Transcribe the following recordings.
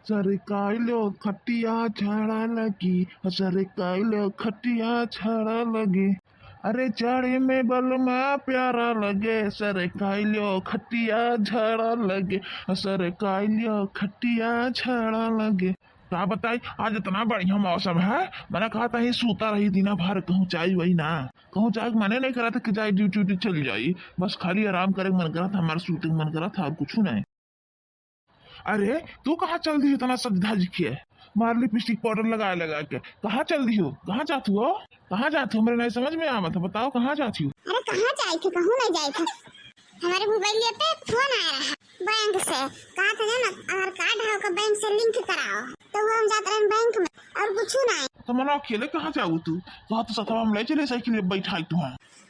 सरकाइलो खटिया झाड़ा लगी, सरकाइलो खटिया झाड़ा लगे। अरे जाड़े में बलमा प्यारा लगे, सरकाइलो खटिया झाड़ा लगे, सरकाइलो खटिया झाड़ा लगे। क्या बताई, आज इतना बढ़िया मौसम है। मैंने कहा था ही सूता रही दिन भर, कहूँ चाय वही ना, कहूँ चाय मने नहीं करा था कि जाए ड्यूटी उटी चली जाई, बस खाली आराम करे मन करा था, हमारा सूते मन करा था और कुछ नहीं। अरे तू कहाँ चल दी हो इतना सज धज के, मार लिपस्टिक पाउडर लगा लगा के, कहाँ चल दी हो, कहाँ जाती हो, कहाँ जाती हो, मेरे नहीं समझ में आवत है, बताओ कहाँ जाती हो। अरे कहाँ जाए थे, कहूँ नहीं जाए थे। हमारे मोबाइल पे फोन आया रहा बैंक से, कहा था ना आधार कार्ड है का बैंक से लिंक कराओ, तो वो हम जाते रहे बैंक में और कुछ नहीं। तो मना अकेले कहाँ जाऊ तू, कहा तो सतवा हम ले चले साइकिल में बैठा तू।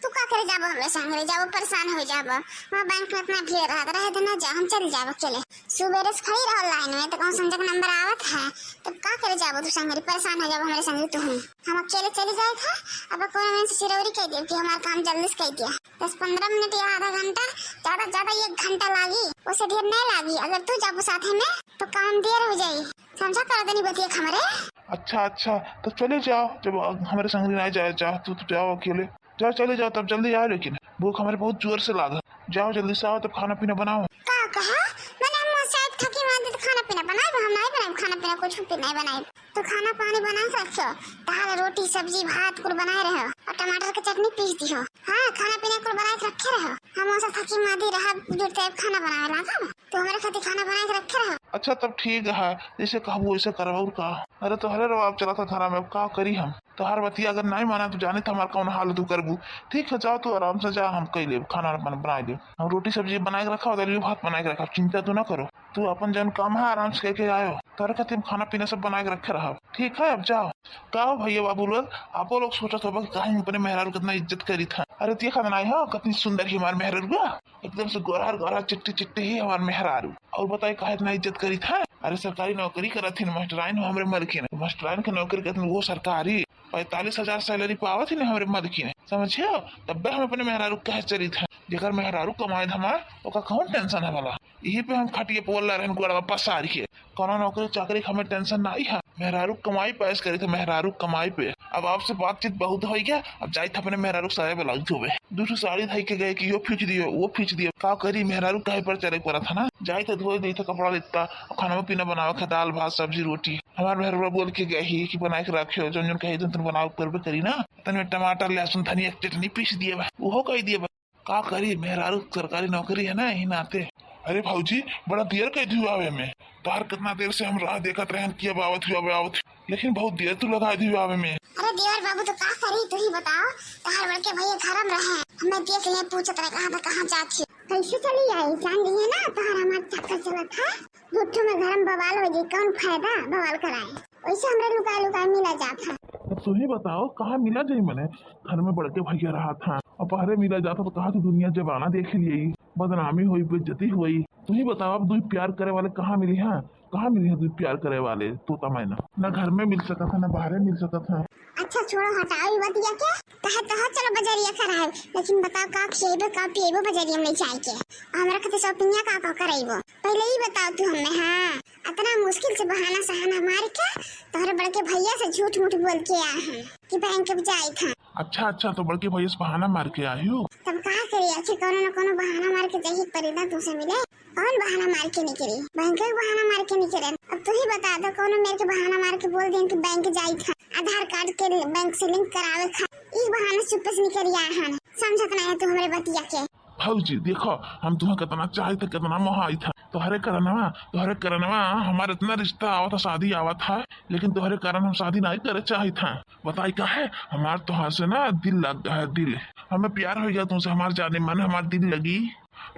तू का करे जाबो, हमरे संग रे जाबो, परेशान हो जाबो। वहाँ बैंक में इतना भीड़ रहे तो ना जा, हम चल जाबो अकेले। सुबह से खड़ी रहो लाइन में, तो कौन संजय का नंबर आवत है, तो का करे जाबो तू संग रे, परेशान हो जाबो हमरे संग तू। हम अकेले चले जाए था, अब कौन में से सिरौरी कह दिया कि हमारा काम जल्दी से कह दिया। 10-15 मिनट या आधा घंटा, ज्यादा ज्यादा 1 घंटा लागी, उससे ढेर नहीं लागी। अगर तू जाबो साथ में तो काम देर हो जाये, समझा कर देनी बतिया हमारे। अच्छा अच्छा, तो चले जाओ, जब हमारे संग नहीं जाए चाह तो जाओ अकेले, जाओ चले जाओ, तब जल्दी आओ, लेकिन भूख हमारे बहुत जोर से लागा। जाओ जल्दी से आओ, तब खाना पीना बनाओ। का कहा मैंने, हम शायद थकी मार तो खाना पीना बनाए, हम नहीं बनाए खाना पीना, कुछ भी नहीं बनाए। तो खाना पानी बना रखो, दाल रोटी सब्जी भात कुल बनाए रहो और टमाटर की चटनी पीस दी हो। हाँ खाना पीना कुल बना के रखे रहो, हम ऐसा थकी मादी रहा जुड़ते खाना बनाए लगा, तो हमारे खातिर खाना बना के रखे रहो। अच्छा तब ठीक है, जैसे कहबो वैसे करबो का। अरे तो हरे रवाब चला था थाना में, अब का करी हम, तो हर बतिया अगर नहीं माना तो जाने तो हमारा कौन हाल तू करबू। ठीक है जाओ तू आराम से जा, हम कह ले खाना बना दे, हम रोटी सब्जी बना के रखा, दाल भात बना के रखा, चिंता तू ना करो। तू अपन जन काम है आराम से करके आयो, तारे खातिर खाना पीना सब बना के रखे रहा। ठीक है अब जाओ। का भैया बाबू लोग, आप लोग सोचत होगा कि कहीं अपने मेहरारू कितना इज्जत करी था। अरे देखा नहीं हो कितनी सुंदर ही हमारे मेहरारू, एकदम से गोरा गोरा चिट्टी चिट्टी ही हमारे मेहरारू। और बताए कहा इतना इज्जत करी था। अरे सरकारी नौकरी करा थी मास्टराइन हो हमारे मलकिन, मास्टराइन की नौकरी करते वो सरकारी 45,000 सैलरी पावा थी ना हमारे मलकिन, समझियो। तब हम अपने मेहरारू कह चली था, जेकर मेहरारू कमाए हमार ओका कौन टेंशन है वाला। यही पे हम खटिए पोल रहे गोड़ा पसार के, कोनो नौकरी चाकरी हमें टेंशन नहीं है। मेहरारू कमाई पैस करी थे, मेहरारू कमाई पे। अब आपसे बातचीत बहुत हो गया, अब जाए था अपने मेहरारू साया ब्लाउज धोबे, दूसरी साड़ी धई के गए कि यो खींच दियो वो खींच दियो, का करी मेहरारू कहे पर चले पड़ा था ना, जाए तो धोए दी था कपड़ा लेता, खाना में पीना बनावा खा, दाल भात सब्जी रोटी। हमारे मेहरारू बोल के गए ही कि बना के रखे जो जो कहे तुम बनाओ करबे करी ना, तने टमाटर लहसुन धनिया चटनी पीस दिए वो कह दिए, का करी मेहरारू सरकारी नौकरी है ना यही नाते। अरे भाऊजी बड़ा देर कह हुआ आवे में, तार कितना देर से हम राह देखत रहे कि अब आवत हुआ, लेकिन बहुत देर तू लगा दी आवे में। अरे देवर बाबू तो का करी, तू ही बताओ। तहार बड़के भैया घर में रहे, हमें देख ले पूछत रहे कहाँ कहाँ जाती, कैसे चली आई, जान लिए ना तहार हमार चक्कर चलत है, झूठो में घर में बवाल हो जी, कौन फायदा बवाल कराए, वैसे हमरे लुका लुका मिला जाता है। अब तू ही बताओ कहाँ मिला जाये, मैंने घर में बड़के भैया रहा था, और पहरे मिला जाता तो कहा तो दुनिया जबाना देख लिए, बदनामी हुई बेइज्जती हुई। तू ही बताओ अब दू प्यार करे वाले कहाँ मिली है, कहाँ मिली है दू प्यार करे वाले, तोता मैना न घर में मिल सका था न बाहर मिल सका था। अच्छा छोड़ो हटाओ बतिया के, कहे चलो बजरिया कराए, लेकिन बताओ का खिएबो का पिएबो बजरिया में जाए के, हमरा खातिर शॉपिंग का कराइबो, पहले ही बताओ तू हमें। हाँ इतना मुश्किल से बहाना सहाना मार के तोहरे बड़के भैया से झूठ मूठ बोल के आए हैं कि बैंक में जाए था। अच्छा अच्छा, तो बड़के भैया से बहाना मार के आई हो, तब कहा करी, आखिर कोनो न कोनो बहाना मार के जाही परिदा तुमसे मिले, कौन बहाना मार के निकली, बैंक के बहाना मार के निकले। अब तू ही बता दो कोनो मेरे के बहाना मार के बोल दें कि बैंक जाई था, आधार कार्ड के बैंक से लिंक करावे था, इस बहाने चुप से निकल आए हैं, समझत नहीं है तू हमारे बतिया के। भाऊजी देखो हम तुम्हें कितना चाहे थे, कितना मोहाई था, तोहरे करनवा हमारे इतना रिश्ता आवा था, शादी आवा था, लेकिन तोहरे कारण हम शादी नहीं करे चाहे था। बताई का है हमार तोहर से ना दिल लग गया है, दिल हमें प्यार हो गया तुमसे, हमार जाने मन हमार दिल लगी।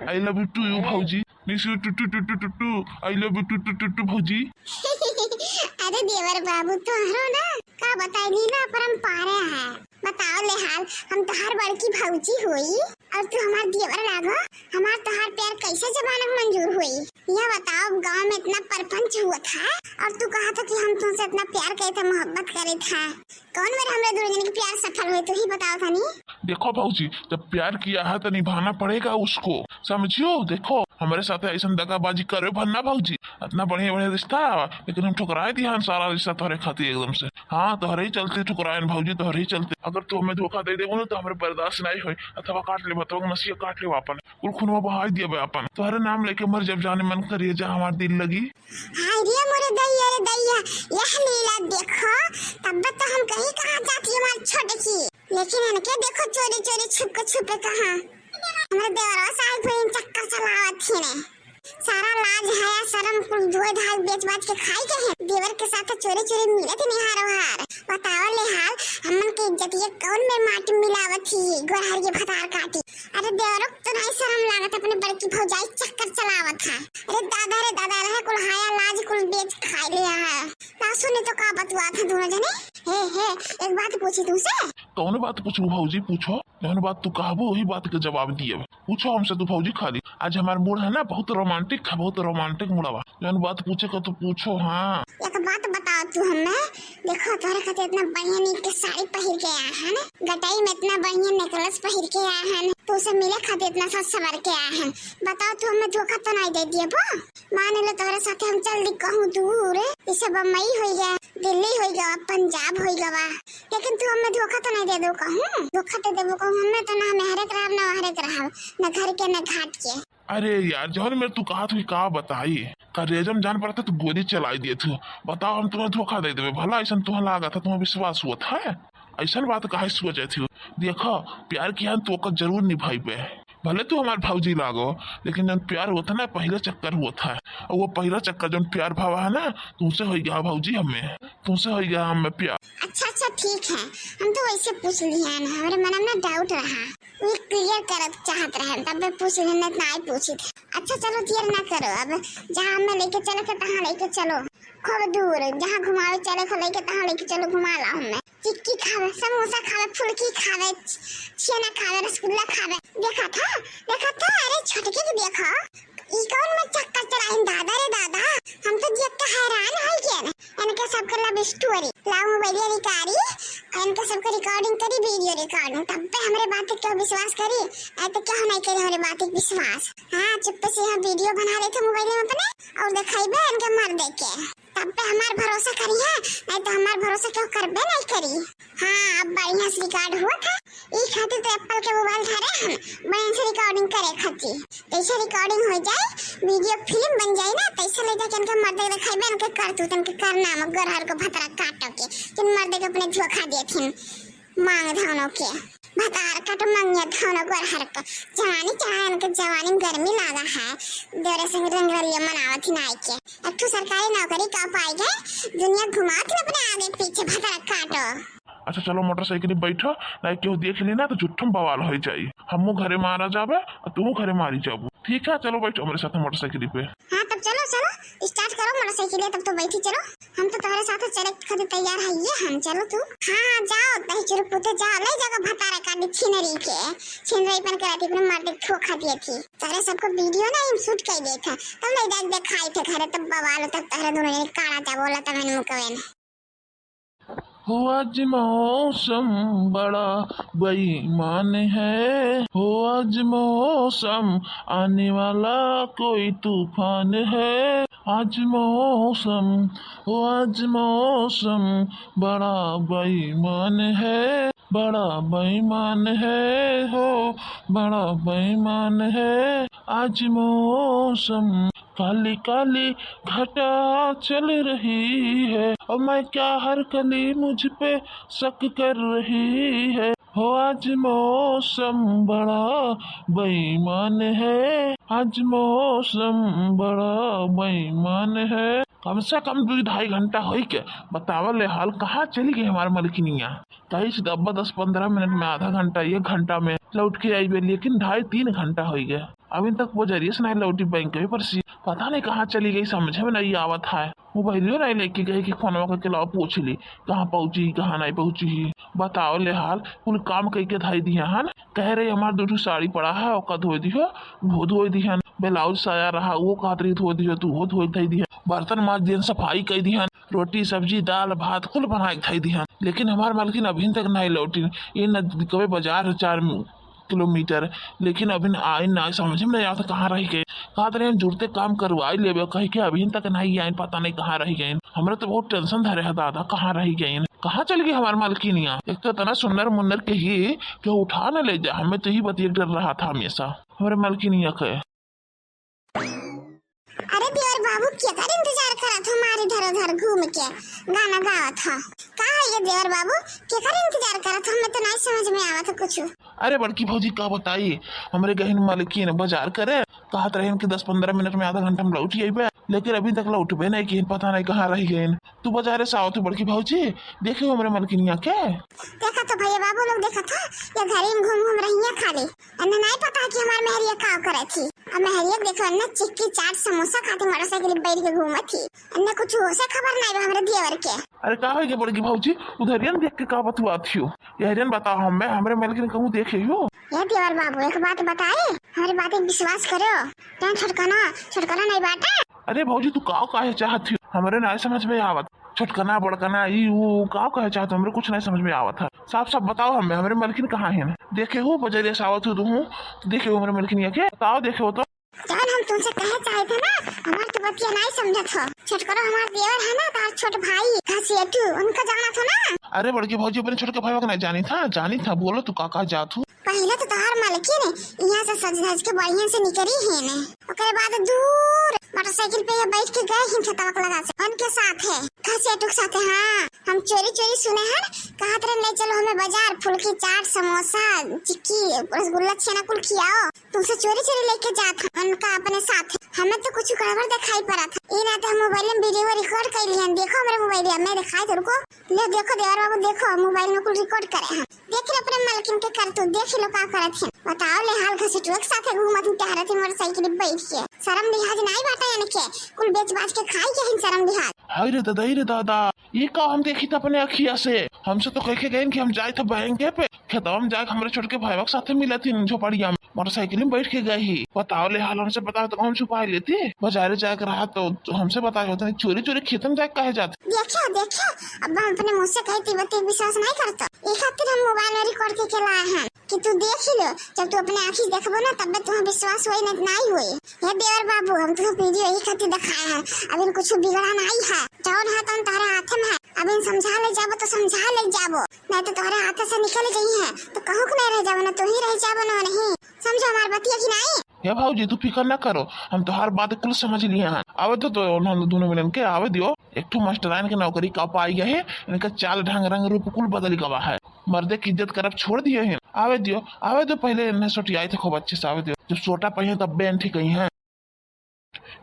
I love you too you भाऊजी, miss you too too too too too too, I love you too too too too भाऊजी। अरे देवर बाबू तोहरो ना का बताई ना परम्परा है, बताओ ले हाल, हम तोहार बड़की भौजी हुई और तू हमार देवर लागो, हमार तोहार प्यार कैसे जमाना मंजूर हुई, यह बताओ। गांव में इतना परपंच हुआ था और तू कहा था कि हम तुमसे इतना प्यार करे थे, मोहब्बत करे था, कौन मेरे हमरे दोनों जन के प्यार सफल हुए, तू ही बताओ था नी। देखो भाऊजी जब प्यार किया है तो निभाना पड़ेगा उसको, समझियो। देखो हमारे साथ ऐसा दगाबाजी करे भरना भाऊजी, इतना बढ़िया बढ़िया रिश्ता लेकिन हम ठुकराए दिया सारा रिश्ता तोहरे खातिर एकदम से। हाँ तोहरे ही चलते ठुकरायन भौजी, तोहरे ही चलते। अगर तू हमें धोखा दे देबो ना तो हमारे बर्दाश्त नहीं होई, अथवा काट ले तो नसिया काट ले अपन कुल खूनवा बहा दिए अपन। तोहरे नाम लेके मर जब जाने मन करिए जा हमार दिल लगी। हाय रे मोरे दैया रे दैया, यह लीला देखो तब तो हम कहीं कहाँ जाती हमारी छोटे की, लेकिन इनके देखो चोरी चोरी छुपे कहाँ हमारे देवरा साहब को चक्कर चलावत थी ने। सारा लाज हया शर्म कुल धोए धाल बेच बाच के खाई के हैं, देवर के साथ चोरी चोरी मिलत नहीं हार बताओ ले हाल हमन के इज्जत ये कौन में माटी मिलावत थी गोरहर के भतार काटी। अरे देवरो तो नहीं शर्म लागत अपने बड़की भौजाई चक्कर चलावत था। अरे दादा रहे कुल हया लाज कुल बेच खाई लिया है। सासू ने तो का बतवा था दोनों जने। हे एक बात पूछी तुमसे। कौन बात पूछू भौजी, पूछो जौन बात तू कहबो वही बात के जवाब दिए। पूछो हमसे तू भौजी खाली। आज हमारा मूड है ना बहुत रोमांटिक है, बहुत रोमांटिक मूडवा। जौन बात पूछे का तो पूछो। हाँ एक बात बताओ तू हमें, देखो तोहरे खातिर इतना बढ़िया नीक के साड़ी पहन के आया है ना, गटाई में इतना बढ़िया नेकलेस पहन के आया है, तो उसे मिले खातिर इतना सज सवर के आया है। बताओ तू हमें धोखा तो नहीं दे दिए बो। मान लो तोहरे साथे हम चल दी कहूँ दूर, इसे बम्बई हो गया, दिल्ली हो गया, पंजाब हो गया, लेकिन तू हमें धोखा तो नहीं दे दो कहूँ। धोखा तो देबो कहूँ हमें तो ना हमें हरेक रहब ना हरेक रहब, न घर के न घाट के। अरे यार जौन मेरे तू कहा तू का बताई करेजम जान पड़ता तू गोली चलाई दिए तू। बताओ हम तुम्हें धोखा दे देवे भला ऐसा तुम्हें लगा था, तुम्हें विश्वास हुआ था? ऐसा बात कहा सोचे थी। देखो प्यार किया तो का जरूर निभाई पे, भले तू हमारे भौजी लागो लेकिन जब प्यार होता ना पहला चक्कर होता है, और वो पहला चक्कर जब प्यार भावा है ना तुमसे हो गया भौजी, हमें तुमसे हो गया हमें प्यार। अच्छा ठीक है, हम तो वैसे पूछ लिया ना, हमारे मन में डाउट रहा, वो क्लियर करत चाहत रहे तब मैं पूछ लेना ना ही पूछी थी। अच्छा चलो क्लियर ना करो, अब जहाँ हमें लेके चले थे तहाँ लेके चलो, खूब दूर जहाँ घुमावे चले थे लेके तहाँ लेके चलो, घुमा ला हमें। टिक्की खावे, समोसा खावे, फुल्की खावे, छेना खावे, रसगुल्ला खावे। देखा था अरे छोटके की देखो ई कौन में चक्कर चलाइन दादा रे दादा, हम तो देख के हैरान हो गए। इनके सब के लव स्टोरी लाओ मोबाइल रिकारी, इनके सब के रिकॉर्डिंग करी, वीडियो रिकॉर्डिंग, तब पे हमारे बात पे क्यों विश्वास करी? ऐ तो क्या नहीं करी हमारे बात पे विश्वास। हाँ चुप्पे से हम वीडियो बना रहे थे मोबाइल में अपने और दिखाइबे इनके मर दे के, तब पे हमार भरोसा करी है, नहीं तो हमार भरोसा क्यों करबे नहीं करी। हाँ अब बढ़िया से रिकॉर्ड हुआ था, ई खातिर तो एप्पल के मोबाइल धरे हम बढ़िया से रिकॉर्डिंग करे खातिर, तैसे रिकॉर्डिंग हो जाए वीडियो फिल्म बन जाए ना, तैसे ले जाके इनके मर्दे दिखाइबे इनके करतूत इनके करनाम गोरहर को भतरा काटो के जिन मर्दे के अपने धोखा दिए थे मांग धानों के भतार काटो मांगिया धानों गोरहर को। जवानी चाहे इनके जवानी गर्मी लागा है, देरे संग रंगलिया मनावत ही नाई के। अब तो सरकारी नौकरी का पाई गए, दुनिया घुमात अपने आगे पीछे भतरा काटो। अच्छा चलो मोटरसाइकिल बैठो नहीं क्यों देख लेना तो जुट्ठम बवाल हो जाए, हमू घरे मारा जाबे और तुम घरे मारी जाबू। ठीक है चलो बैठो हमारे साथ मोटरसाइकिल पे। हाँ तब चलो स्टार्ट करो मोटरसाइकिल, तब तो बैठी चलो, हम तो तुम्हारे साथ चले खातिर तैयार है ये हम। चलो तू हाँ जाओ तही चुरू पुते जाओ, ले जाओ भतारा काटी छिनरी के छिनरी पन कराती अपने मार दे धोखा दिए थी तारे सबको वीडियो ना हम शूट कर दिए था, तब ले देख दिखाई थे घरे तब बवाल तब तारे दोनों ने काड़ा था बोला तब मैंने मुकवेन हो आज मौसम बड़ा बेईमान है, हो आज मौसम आने वाला कोई तूफान है, आज मौसम हो आज मौसम बड़ा बेईमान है, बड़ा बेईमान है, हो बड़ा बेईमान है, आज मौसम काली काली घटा चल रही है, और मैं क्या हर कली मुझ पे शक कर रही है, हो आज मौसम बड़ा बेईमान है, आज मौसम बड़ा बेईमान है। कम से कम 2-2.5 घंटा हो के बतावल हाल कहाँ चली गई हमारे मलकिनिया, कहीं से दब्बा 10-15 मिनट में, आधा घंटा 1 घंटा में लौट के आई, लेकिन 2.5-3 घंटा हो गया अभी तक वो जरिए से नहीं लौटी बैंक में, पर पता नहीं कहाँ चली गई, समझ में नहीं आवत है। मोबाइलियो नहीं लेके गई कि फोन करके लाओ पूछ ली कहाँ पहुँची कहाँ नहीं पहुँची। बताओ ले हाल कुल काम कई के धाई दिया हन, कह रही हमारे 2 साड़ी पड़ा है ओका धो दियो, वो धो दिहन, ब्लाउज साया रहा वो कहत धो दियो तू वो धो दी दिहन, बर्तन माज दिहन, सफाई कई दिहन, रोटी सब्जी दाल भात कुल बनाए खाई दिहन, लेकिन हमारे मालकिन अभी तक नहीं लौटी। ये न कभी बाजार किलोमीटर, लेकिन अभी आई ना समझ में नहीं आता कहाँ रह गए। कहा रहे जुड़ते काम करवाई ले कह के अभी तक नहीं आए, पता नहीं कहाँ रह गए। हमारे तो बहुत टेंशन धरे है दादा, कहाँ रह गए, कहाँ चल गई हमारे मालकिनिया। एक तो इतना सुंदर मुन्नर के ही कि उठा न ले जाए, हमें तो ही बतिया डर रहा था हमेशा हमारे मालकिनिया के। अरे देवर बाबू क्या कर इंतजार करा था हमारे इधर उधर घूम के गाना गावा था। कहा है ये देवर बाबू क्या कर इंतजार करा था, हमें तो नहीं समझ में आवा था कुछ। अरे बड़की भौजी का बताइए, हमारे गहन मालकिन बाजार करे कहत रहे कि 10-15 मिनट में आधा घंटा में लौट अबे, लेकिन अभी तक लौटबे नहीं कि पता नहीं कहाँ रह गए। तू बाजारे से आओ तो बड़की भौजी देखे हमारे मालकिनिया के। देखा तो भैया बाबू लोग देखा था ये घर में घूम घूम रही है खाली, अन्ना नहीं पता कि हमारे मेहरिया का करे थी। अब मेहरिया देखो अन्ना चिक्की चाट समोसा खाती मोटरसाइकिल बैठ के घूमा थी, अन्ना कुछ से खबर नहीं हमारे देवर के। अरे कहा है बड़की भौजी उधरियन देख के का बतुआ थी, यहरियन बताओ हमें हमारे मालकिन कहूँ देखे हो। ये देवर बाबू एक बात बताए, हमारी बात विश्वास करो, टाइम छटकाना नहीं बाटे। अरे भौजी तू का कहे चाहती, हमारे नहीं समझ में आवत, छटकना बड़कना ये वो का कहे चाहते, हमारे कुछ नहीं समझ में आवत है। साफ साफ बताओ हमें हमारे मालकिन कहाँ है, देखे हो बजरिया से आवत हो तुम तो देखे हो हमारे मालकिन के, बताओ देखे हो तो। जान हम तुमसे कहे चाहे थे ना, हमारे तो बतिया नहीं समझत हो। छटकरो हमारे देवर है ना, तार छोट भाई घसीटू उनका जाना था ना। अरे बड़की भौजी अपने छोटे भाई को नहीं जानी था बोलो तू का जा तू। पहले तो तहार मालकी ने यहाँ से सज धज के बढ़िया से निकली है ने, उसके बाद दूर मोटरसाइकिल पे ये बैठ के गए हैं खतवक लगा से उनके साथ है घसीटू के साथ है। हाँ हम चोरी सुने हैं कहा तरह ले चलो हमें बाजार फुल्की चाट समोसा चिक्की रसगुल्ला छेना कुल खिलाओ, तुमसे चोरी लेके जात उनका अपने साथ। हमें तो कुछ गड़बड़ दिखाई पड़ा था, ये ना तो हम मोबाइल में वीडियो रिकॉर्ड कर लिए, देखो हमारे मोबाइल में दिखाई तुमको, ले देखो देवर बाबू देखो मोबाइल में कुल रिकॉर्ड करे हैं, देख लो अपने मालकिन के कर तू देख लो का करत है। बताओ ले हाल घसीटू एक साथ घूमत टहरत है मोटरसाइकिल पे बैठ के, शर्म लिहाज नहीं बाटा यानी के कुल बेच बाच के खाई के हिन शर्म लिहाज। हाय रे दादा ये का हम देखी था अपने अखिया से, हमसे तो कह के गए कि हम जाए थे बैंक पे खेतवा में जाके हमारे छोटे भाई के साथ मिला थी झोपड़िया में, मोटरसाइकिल में बैठ के गए ही। बताओ ले हाल हमसे बताओ तो हम छुपा लेते, बाजारे जाकर रहा तो हमसे बताया होता नहीं, चोरी खेत में जाके कहे जाते। देखो अब हम अपने मुंह से कहती बते विश्वास नहीं करता, एक खातिर हम मोबाइल में रिकॉर्ड करके लाए हैं कि तू देख लो, जब तू अपने आँखी देखबो ना तब तुम्हें विश्वास हुई नहीं हुई। हे देवर बाबू हम तुम्हें वीडियो यही खातिर दिखाए हैं, अभी कुछ बिगड़ा नहीं है, जौन है तो तुम्हारे हाथ में है, अभी समझा ले जाबो तो समझा ले जाबो, नहीं तो तुम्हारे हाथ से निकल गई है तो कहूँ नहीं रह जाबो ना तो ही रह जाबो ना, नहीं समझो हमारी बतिया की नहीं। हे भाजी तू फिकर न करो, हम तो हर बात कुल समझ लिए हैं। आवे तो दोनों मिलन के आवे दियो, एक ठो मास्टराइन के नौकरी का पाई गए है, इनका चाल ढंग रंग रूप कुल बदल गवा है, मर्दे की इज्जत करब छोड़ दिए हैं। आवे दियो पहले इन्हें सोटी आई थे खूब अच्छे से, आवे दियो जब सोटा पहिए तब बेन ठीक गई है।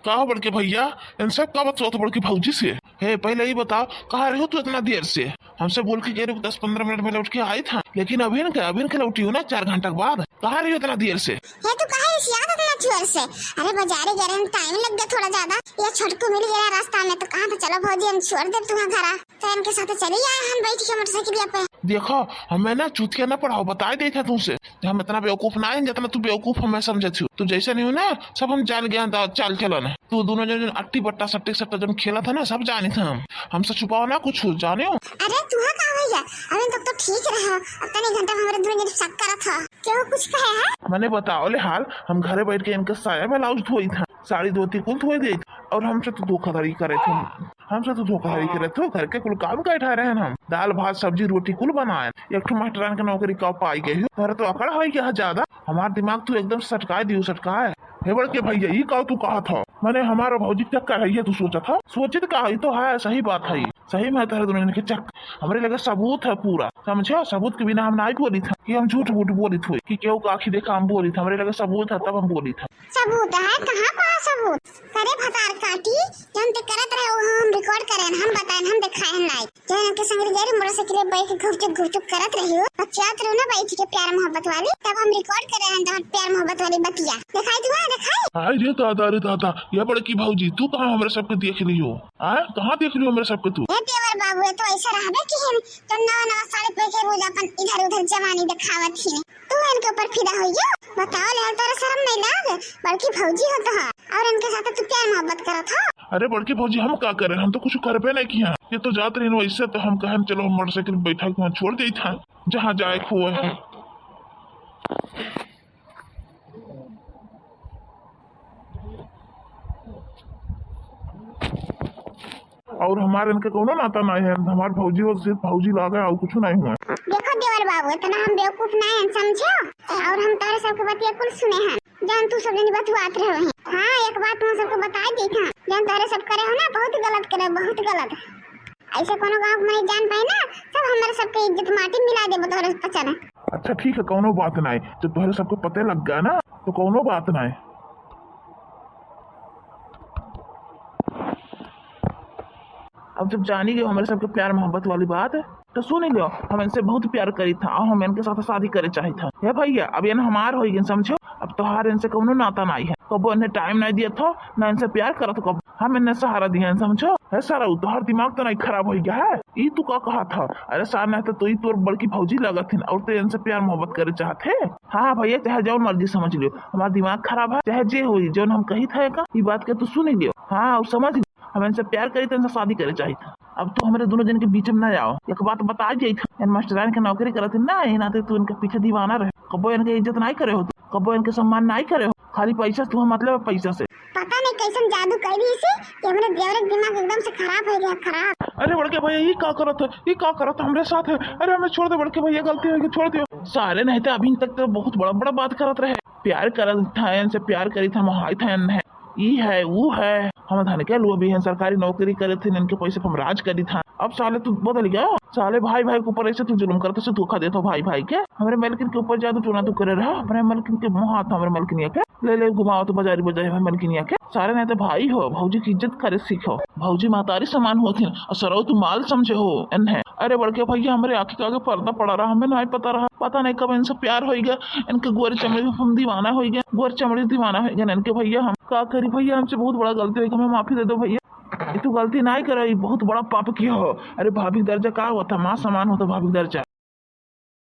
कहा बड़के भैया इन सब का बता बड़की भौजी से, हे पहले ही बताओ कहाँ रहे हो तू इतना देर से, हमसे बोल के कह रहे हो 10-15 मिनट में लौट के आई था, लेकिन अभी न लौटी हो ना 4 घंटा के बाद, कहाँ रही हो इतना देर से। ये तू कहे याद इतना चोर से, अरे बाजारे गए हम टाइम लग गया थोड़ा ज्यादा, ये छटकू मिल गया रास्ता में तो कहा तो चलो भौजी हम छोड़ दे तुम्हारा घर, तो इनके साथ चले आए हम बैठ के मोटरसाइकिल पे। देखो हमें ना चूतिया न पढ़ाओ, बता दे था तुमसे हम इतना बेवकूफ ना है जितना तू बेवकूफ हमें समझे थी, तू जैसा नहीं हो ना सब हम जान गया चाल चलो ना, तू दोनों जन अट्टी बट्टा सट्टी सट्टा जन खेला था ना सब जाने था, हमसे छुपाओ ना कुछ जाने हो। अरे तू कहाँ भैया अभी तक तो ठीक रहा, अब तनी घंटा हमारे दोनों जन शक करा था, क्यों कुछ कहे है। मैंने बताओ ले हाल हम घरे बैठ के इनका साया ब्लाउज धोई था, साड़ी धोती कुल धोई दी, और हमसे तो धोखाधड़ी करे थे, घर के कुल काम का ठहरे हैं हम, दाल भात सब्जी रोटी कुल बनाए, एक ठो मास्टरान की नौकरी का पाई गई हो, तो अकड़ है क्या ज्यादा, हमारा दिमाग तू एकदम सटकाए हे बड़के भैया ये कहा तू कहा था, मैंने हमारा भौजी चक कर रही है, तू सोचा था सोचित का है तो है, सही बात है, सही में तेरे दोनों के चक हमारे लगे सबूत है पूरा, समझो सबूत के बिना हम नहीं बोली था कि हम झूठ बोली थी कि क्यों का आखिर देखा हम बोली था, हमारे लगे सबूत है तब हम बोली था। सबूत है कहाँ पा सबूत, करे भतार काटी जन ते करत रहे हम रिकॉर्ड करे हम बताएं हम दिखाए नहीं, जन के संग गए मोटरसाइकिल बैठ के घुटुक करत रही हो बच्चात रहो ना बैठ के प्यार मोहब्बत वाली, तब हम रिकॉर्ड करे हैं तो प्यार मोहब्बत वाली बतिया दिखाई तू दिखाई। हाय रे दादा ये बड़की भौजी तू कहाँ हमारे सबके देख रही हो, कहाँ देख रही हो हमारे सबके तू। देवर बाबू तो ऐसा रहबे कि हम तो नवा साड़ी पे के रोज अपन इधर उधर जवानी दिखावत थी, तू इनके ऊपर फिदा होइयो, बताओ ले तेरा शर्म नहीं लाग, बल्कि भौजी हो तो और इनके साथ तू प्यार मोहब्बत करत हो। अरे बड़की भौजी हम क्या करें, हम तो कुछ करबे नहीं किया, ये तो जाते रही वैसे तो हम कहें चलो हम मोटरसाइकिल बैठा के छोड़ दी था जहाँ जाए हुए है। और हमारे इनके कोनो नाता नहीं है, हमारे भौजी हो सिर्फ भौजी लागे और कुछ नहीं हुआ। देखो देवर बाबू, इतना हम बेवकूफ नहीं हैं, समझो। और हम तारे सबके बतिया कुल सुने हैं, जान तू सब जनी बतवात रहे हैं। हाँ, एक बात तुम सबको बता दी था, जान तारे सब करे हो ना, बहुत गलत करे, बहुत गलत। ऐसे कोनो गाँव में जान पाए ना, सब हमारे सबके इज्जत माटी मिला दे तोहरे पचा ना। अच्छा ठीक है, कोनो बात नहीं, जब तुम्हारे सबको पते लग गया ना तो कोनो बात नहीं। अब जब जानी गए हमारे सबके प्यार मोहब्बत वाली बात है तो सुन लो, हम इनसे बहुत प्यार करी था और हम इनके साथ शादी करे चाही था। हे भैया, अब ये हमार हो गई, समझो। अब तोहार इनसे कोनो नाता नहीं है, कबो इन्हें टाइम नहीं दिया था ना इनसे प्यार करा था, कब हम इन्हें सहारा दिया, समझो। है सारा तोहार दिमाग तो नहीं खराब हो गया है? ई तू का कहा था? अरे सार नहीं तो तू तोर बड़की भौजी लगा थी और तो इनसे प्यार मोहब्बत करे चाहते। हाँ भैया, चाहे जो मर्जी समझ लियो, हमारा दिमाग खराब है, चाहे जे हुई जो हम कही था ये बात के तू सुन लियो। हाँ, और समझ लियो, हम इनसे प्यार करी तो इनसे शादी करे चाहिए था। अब तो हमारे दोनों जन के बीच में न जाओ, एक बात बता जाई था, इन मास्टरान की नौकरी करते ना, नाते तू इनके पीछे दीवाना रहे, कबो इनके इज्जत नहीं करे हो, कबो इनके सम्मान नहीं करे हो, खाली पैसा तू मतलब पैसा से। पता नहीं कैसन जादू कर दी इसे कि हमारे देवर का दिमाग एकदम से खराब हो गया, खराब। अरे बड़के भैया, ये का करत है, ये का करत हमारे साथ है? अरे हमें छोड़ दे बड़के भैया, गलती हो गई, छोड़ दियो। सारे नहीं थे अभी तक तो बहुत बड़ा बड़ा बात करत रहे, प्यार करत था, इनसे प्यार करी था, महाई था, ई है वो है, हम धन के लोग भी हैं, सरकारी नौकरी करे थे, इनके पैसे पर हम राज करी था। अब साले तू बदल गया, साले भाई भाई के ऊपर ऐसे तू जुल्म करते से धोखा देता भाई भाई के। हमारे मलकिन के ऊपर जादू टोना तू करे रहा, हमारे मलकिन के मुँह हाथ हमारे मलकिनिया के ले ले घुमाओ तो बाजारी बजाए हमारे मलकिनिया के। सारे नहीं तो भाई हो, भौजी की इज्जत करे सीखो, भौजी मातारी समान होती और सरो तू माल समझे हो इन्हें। अरे बड़के भैया, हमारे आँखी के आगे पर्दा पड़ा रहा, हमें नहीं पता रहा, पता नहीं कब इनसे प्यार हो गया, इनके गोर चमड़ी में हम दीवाना हो गया, गोर चमड़ी दीवाना हो गया इनके। भैया हम का करी भैया, हमसे बहुत बड़ा गलती हुई, हमें माफी दे दो भैया, ये तो गलती नहीं करे, बहुत बड़ा पाप किया हो। अरे भाभी दर्जा का होता, माँ समान होता भाभी दर्जा।